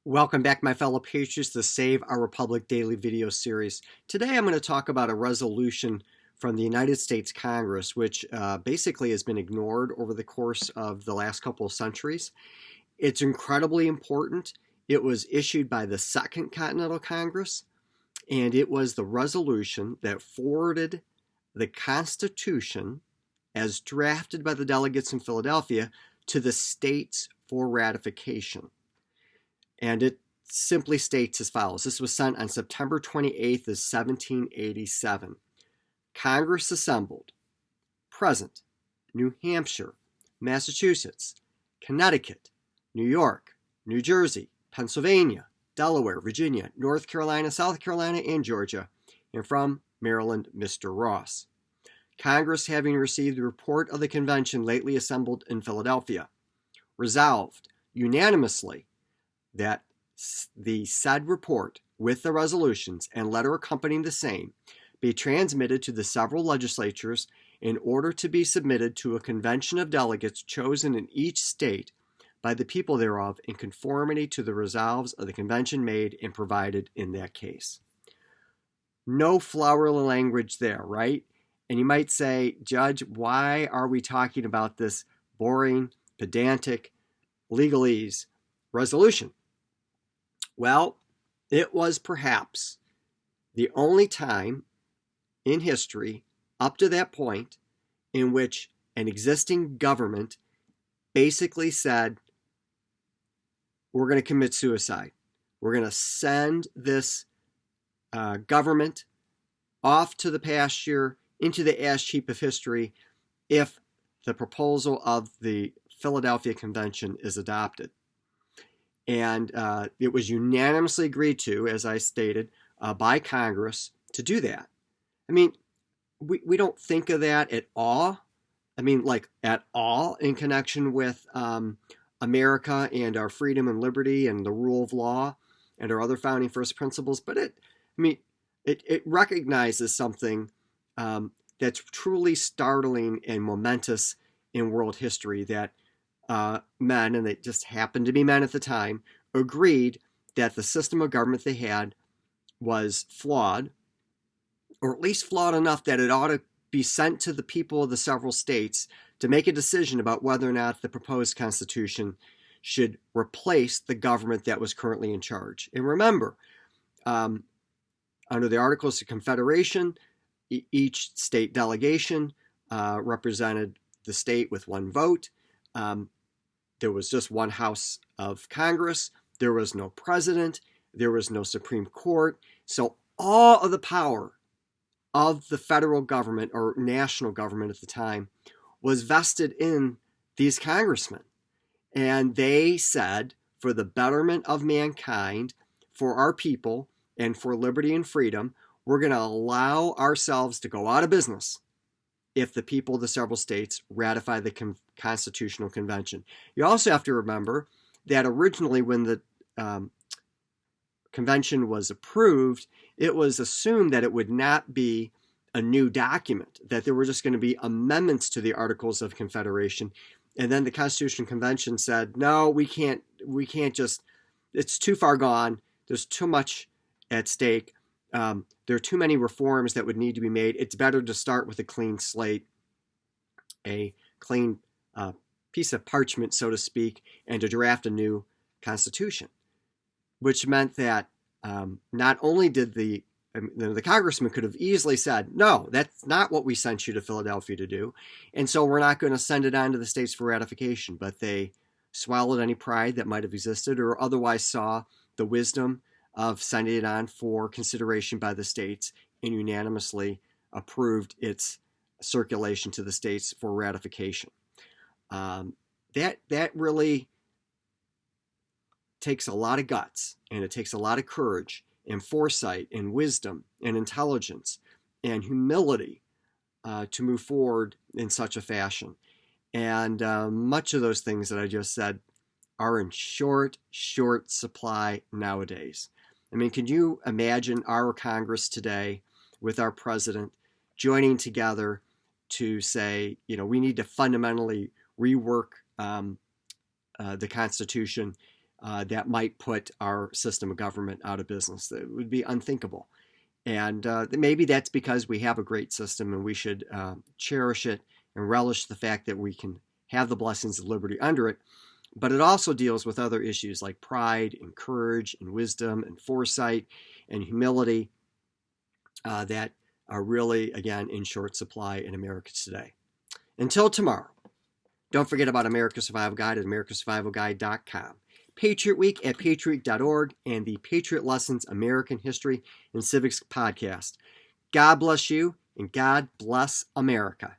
Welcome back, my fellow patriots, to the Save Our Republic daily video series. Today I'm going to talk about a resolution from the United States Congress, which basically has been ignored over the course of the last couple of centuries. It's incredibly important. It was issued by the Second Continental Congress, and it was the resolution that forwarded the Constitution, as drafted by the delegates in Philadelphia, to the states for ratification. And it simply states as follows. This was sent on September 28th of 1787. Congress assembled. Present: New Hampshire, Massachusetts, Connecticut, New York, New Jersey, Pennsylvania, Delaware, Virginia, North Carolina, South Carolina, and Georgia. And from Maryland, Mr. Ross. Congress, having received the report of the convention lately assembled in Philadelphia, resolved unanimously that the said report, with the resolutions and letter accompanying the same, be transmitted to the several legislatures in order to be submitted to a convention of delegates chosen in each state by the people thereof, in conformity to the resolves of the convention made and provided in that case. No flowery language there, right? And you might say, Judge, why are we talking about this boring, pedantic, legalese resolution? Well, it was perhaps the only time in history up to that point in which an existing government basically said, we're going to commit suicide. We're going to send this government off to the pasture, into the ash heap of history, if the proposal of the Philadelphia Convention is adopted. And it was unanimously agreed to, as I stated, by Congress to do that. I mean, we don't think of that at all. I mean, like at all in connection with America and our freedom and liberty and the rule of law and our other founding first principles. But it recognizes something that's truly startling and momentous in world history, that men, and they just happened to be men at the time, agreed that the system of government they had was flawed, or at least flawed enough that it ought to be sent to the people of the several states to make a decision about whether or not the proposed Constitution should replace the government that was currently in charge. And remember, under the Articles of Confederation, each state delegation represented the state with one vote. There was just one House of Congress. There was no president. There was no Supreme Court. So all of the power of the federal government, or national government at the time, was vested in these congressmen. And they said, for the betterment of mankind, for our people, and for liberty and freedom, we're going to allow ourselves to go out of business if the people of the several states ratify the Constitutional Convention. You also have to remember that originally, when the convention was approved, it was assumed that it would not be a new document, that there were just going to be amendments to the Articles of Confederation. And then the Constitutional Convention said, no, we can't just, it's too far gone. There's too much at stake. There are too many reforms that would need to be made. It's better to start with a clean slate, a clean piece of parchment, so to speak, and to draft a new constitution, which meant that not only did the congressman could have easily said, no, that's not what we sent you to Philadelphia to do, and so we're not going to send it on to the states for ratification, but they swallowed any pride that might have existed, or otherwise saw the wisdom of sending it on for consideration by the states, and unanimously approved its circulation to the states for ratification. That really takes a lot of guts, and it takes a lot of courage and foresight and wisdom and intelligence and humility to move forward in such a fashion. And much of those things that I just said are in short supply nowadays. I mean, can you imagine our Congress today with our president joining together to say, we need to fundamentally rework the Constitution that might put our system of government out of business. That would be unthinkable. And maybe that's because we have a great system and we should cherish it and relish the fact that we can have the blessings of liberty under it. But it also deals with other issues like pride and courage and wisdom and foresight and humility that are really, again, in short supply in America today. Until tomorrow, don't forget about America's Survival Guide at americasurvivalguide.com. Patriot Week at patriotweek.org, and the Patriot Lessons American History and Civics podcast. God bless you, and God bless America.